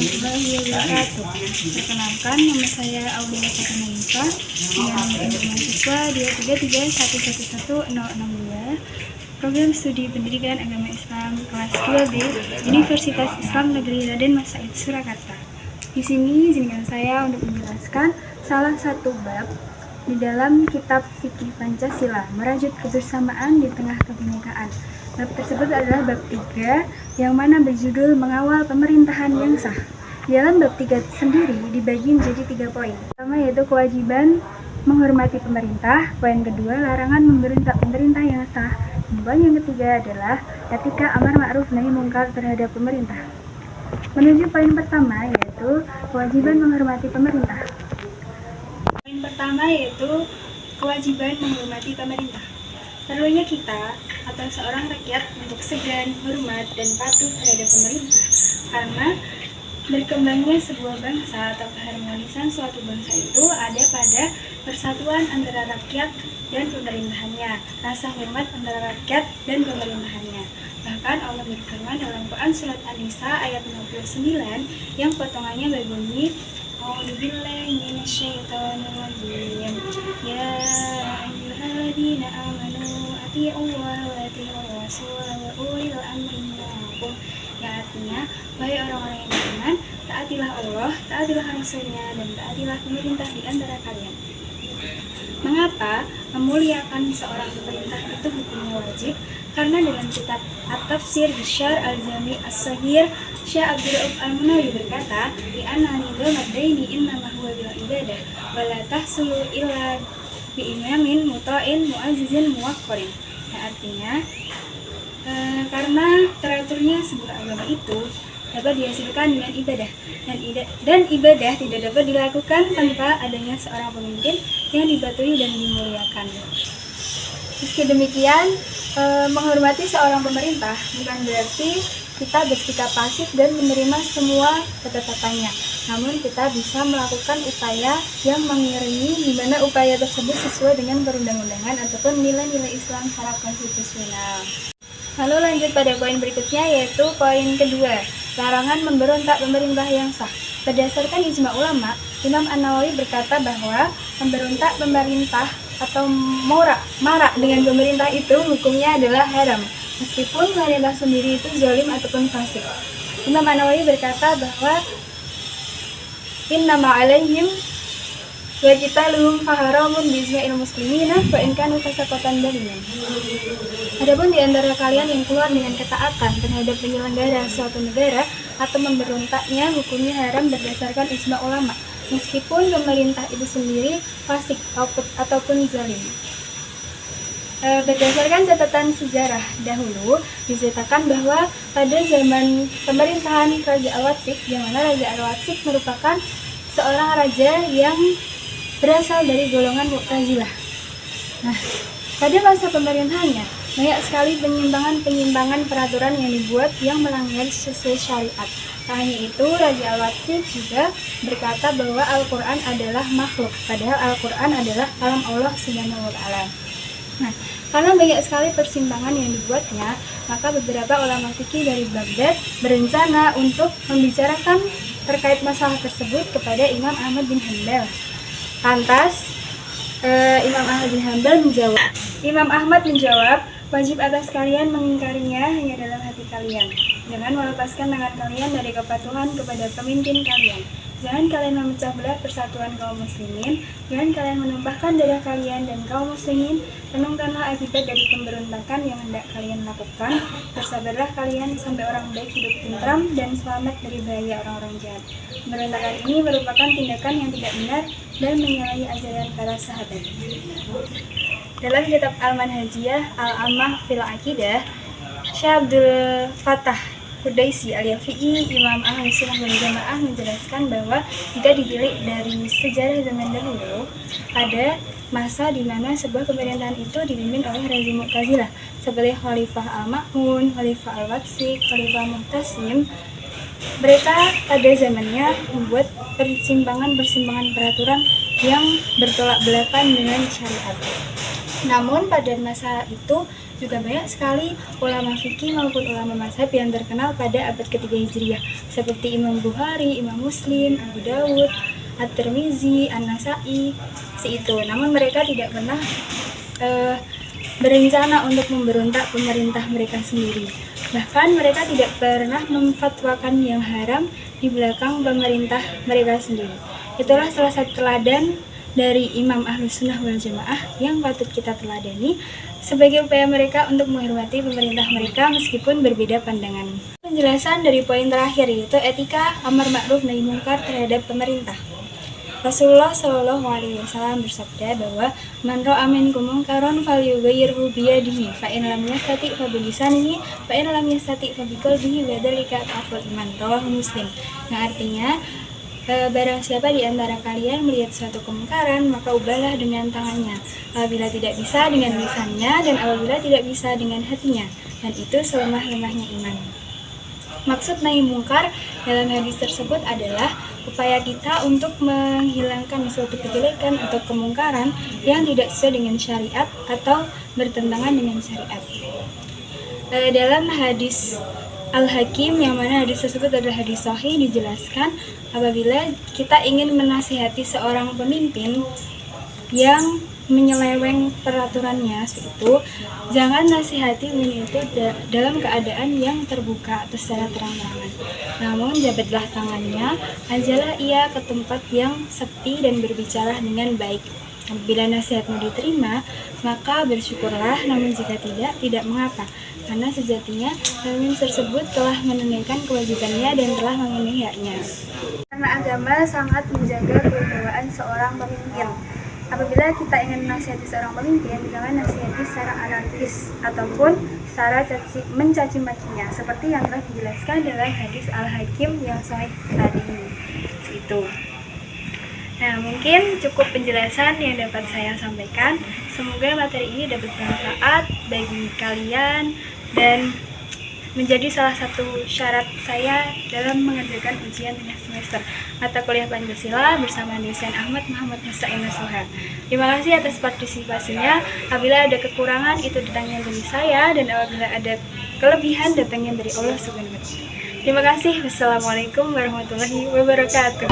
warahmatullahi wabarakatuh. Perkenalkan, nama saya Aulia Fatimah dengan nomor mahasiswa 233111062, Program Studi Pendidikan Agama Islam kelas 2B, Universitas Islam Negeri Raden Mas Said Surakarta. Di sini izinkan saya untuk menjelaskan salah satu bab di dalam kitab Fikih Pancasila, merajut kebersamaan di tengah kebinekaan. Bab tersebut adalah bab 3 yang mana berjudul Mengawal Pemerintahan yang Sah. Di dalam bab 3 sendiri dibagi menjadi 3 poin. Pertama yaitu kewajiban menghormati pemerintah, poin kedua larangan memberontak pemerintah yang sah, dan poin yang ketiga adalah etika amar ma'ruf nahi mungkar terhadap pemerintah. Menuju poin pertama yaitu kewajiban menghormati pemerintah. Poin pertama yaitu kewajiban menghormati pemerintah. Perlunya kita atau seorang rakyat untuk segan, hormat, dan patuh terhadap pemerintah, karena berkembangnya sebuah bangsa atau keharmonisan suatu bangsa itu ada pada persatuan antara rakyat dan pemerintahannya, rasa hormat antara rakyat dan pemerintahannya. Bahkan Allah berfirman dalam Quran surat An-Nisa ayat 59 yang potongannya berbunyi A'udzubillahi minasyaitonirrajim. Ya ayyuhalladzina amanu atti'ullaha wa atti'ur rasul wa ulil amri minkum. Ya artinya, wahai orang-orang yang beriman, taatilah Allah, taatilah Rasulnya, dan taatilah pemerintah di antara kalian. Mengapa memuliakan seorang pemerintah itu hukumnya wajib? Karena dalam kitab At-Tafsir Bisyar Al-Jami As-Saghir, Syekh Abdul Rauf Al-Munawi berkata, "Li anna nidhamad daini innama huwa bil ibadah, wa la tahsulu illa bi imamin muta'in mu'azzizin muwaqqarin." Nah, artinya karena teraturnya sebuah agama itu dapat dihasilkan dengan ibadah, dan ibadah tidak dapat dilakukan tanpa adanya seorang pemimpin yang dipatuhi dan dimuliakan. Meski demikian, menghormati seorang pemerintah bukan berarti kita bersikap pasif dan menerima semua ketetapannya. Namun kita bisa melakukan upaya yang mengiringi di mana upaya tersebut sesuai dengan perundang-undangan ataupun nilai-nilai Islam secara konstitusional. Lalu lanjut pada poin berikutnya yaitu poin kedua, larangan memberontak pemerintah yang sah. Berdasarkan ijma ulama, Imam An-Nawawi berkata bahwa memberontak pemerintah atau marah dengan pemerintah itu hukumnya adalah haram, meskipun pemerintah sendiri itu zalim ataupun fasik. Imam An-Nawawi berkata bahwa innama alaihim wa qitaluhum faharamun bi'ijma'il muslimina wa in kanu fasaqatan baliman. Adapun di antara kalian yang keluar dengan ketaatan terhadap penyelenggara suatu negara atau memberontaknya hukumnya haram berdasarkan ijma ulama, meskipun pemerintah itu sendiri fasik ataupun zalim. Berdasarkan catatan sejarah dahulu diceritakan bahwa pada zaman pemerintahan Raja Al-Watsik, di mana Raja Al-Watsik merupakan seorang raja yang berasal dari golongan Mu'tazilah. Nah, pada masa pemerintahannya banyak sekali penyimpangan peraturan yang dibuat yang melanggar sesuai syariat. Tak hanya itu, Raja Al-Watsik juga berkata bahwa Al-Quran adalah makhluk, padahal Al-Quran adalah kalam Allah Subhanahu wa Ta'ala. Nah, karena banyak sekali persimpangan yang dibuatnya, maka beberapa ulama fikih dari Baghdad berencana untuk membicarakan terkait masalah tersebut kepada Imam Ahmad bin Hanbal. Lantas, Imam Ahmad menjawab, wajib atas kalian mengingkarinya hanya dalam hati kalian. Jangan melepaskan tangan kalian dari kepatuhan kepada pemimpin kalian. Jangan kalian memecah belah persatuan kaum muslimin. Jangan kalian menumpahkan darah kalian dan kaum muslimin. Renungkanlah akibat dari pemberontakan yang hendak kalian lakukan. Bersabarlah kalian sampai orang baik hidup tentram dan selamat dari bahaya orang-orang jahat. Pemberontakan ini merupakan tindakan yang tidak benar dan menyalahi ajaran para sahabat. Dalam kitab Al-Manhajiyah Al-Ammah fil Aqidah, Syekh Abdul Fattah Hudaisi al-Yafi'i, Imam Ahlus Sunnah wal Jamaah menjelaskan bahwa jika ditilik dari sejarah zaman dahulu, ada masa di mana sebuah pemerintahan itu dipimpin oleh rezim Mu'tazilah seperti Khalifah Al-Ma'mun, Khalifah Al-Watsik, Khalifah Mu'tasim. Mereka pada zamannya membuat persimpangan peraturan yang bertolak belakang dengan syariat. Namun pada masa itu juga banyak sekali ulama fikih maupun ulama mazhab yang terkenal pada abad ketiga Hijriah, seperti Imam Bukhari, Imam Muslim, Abu Dawud, At-Tirmizi, An-Nasai, itu. Namun mereka tidak pernah berencana untuk memberontak pemerintah mereka sendiri. Bahkan mereka tidak pernah memfatwakan yang haram di belakang pemerintah mereka sendiri. Itulah salah satu teladan dari Imam Ahlus Sunnah wal Jamaah yang patut kita teladani sebagai upaya mereka untuk menghormati pemerintah mereka meskipun berbeda pandangan. Penjelasan dari poin terakhir yaitu etika amar ma'ruf nahi mungkar terhadap pemerintah. Rasulullah Shallallahu Alaihi Wasallam bersabda bahwa man ra'a minkum munkaran falyughayyirhu biyadihi fa in lam yastati' fa bilisanihi fa in lam yastati' fa biqalbihi wa dzalika adhaful iman. Rawahu Muslim. Yang artinya barang siapa di antara kalian melihat suatu kemungkaran, maka ubahlah dengan tangannya. Apabila tidak bisa dengan lisannya dan apabila tidak bisa dengan hatinya, dan itu selemah-lemahnya iman. Maksud nahi mungkar dalam hadis tersebut adalah upaya kita untuk menghilangkan suatu kejelekan atau kemungkaran yang tidak sesuai dengan syariat atau bertentangan dengan syariat. Dalam hadis Al-Hakim, yang mana hadis tersebut adalah hadis sahih, dijelaskan apabila kita ingin menasihati seorang pemimpin yang menyeleweng peraturannya, itu jangan nasihati pemimpin itu dalam keadaan yang terbuka atau secara terang-terangan. Namun jabatlah tangannya, ajalah ia ke tempat yang sepi dan berbicara dengan baik. Apabila nasihatmu diterima, maka bersyukurlah, namun jika tidak mengapa, karena sejatinya pemimpin tersebut telah menunaikan kewajibannya dan telah memenuhi haknya. Karena agama sangat menjaga kewibawaan seorang pemimpin. Apabila kita ingin menasihati seorang pemimpin, jangan nasihati secara anarkis ataupun secara mencaci makinya, seperti yang telah dijelaskan dalam hadis Al-Hakim yang sahih tadi. Itu. Nah, mungkin cukup penjelasan yang dapat saya sampaikan. Semoga materi ini dapat bermanfaat bagi kalian dan menjadi salah satu syarat saya dalam mengerjakan ujian tengah semester mata kuliah Pancasila bersama dosen Ahmad Muhammad Husain Nasuha. Terima kasih atas partisipasinya. Apabila ada kekurangan, itu datangnya dari saya, dan apabila ada kelebihan, datangnya dari Allah Subhanahu wa Ta'ala. Terima kasih. Wassalamualaikum warahmatullahi wabarakatuh.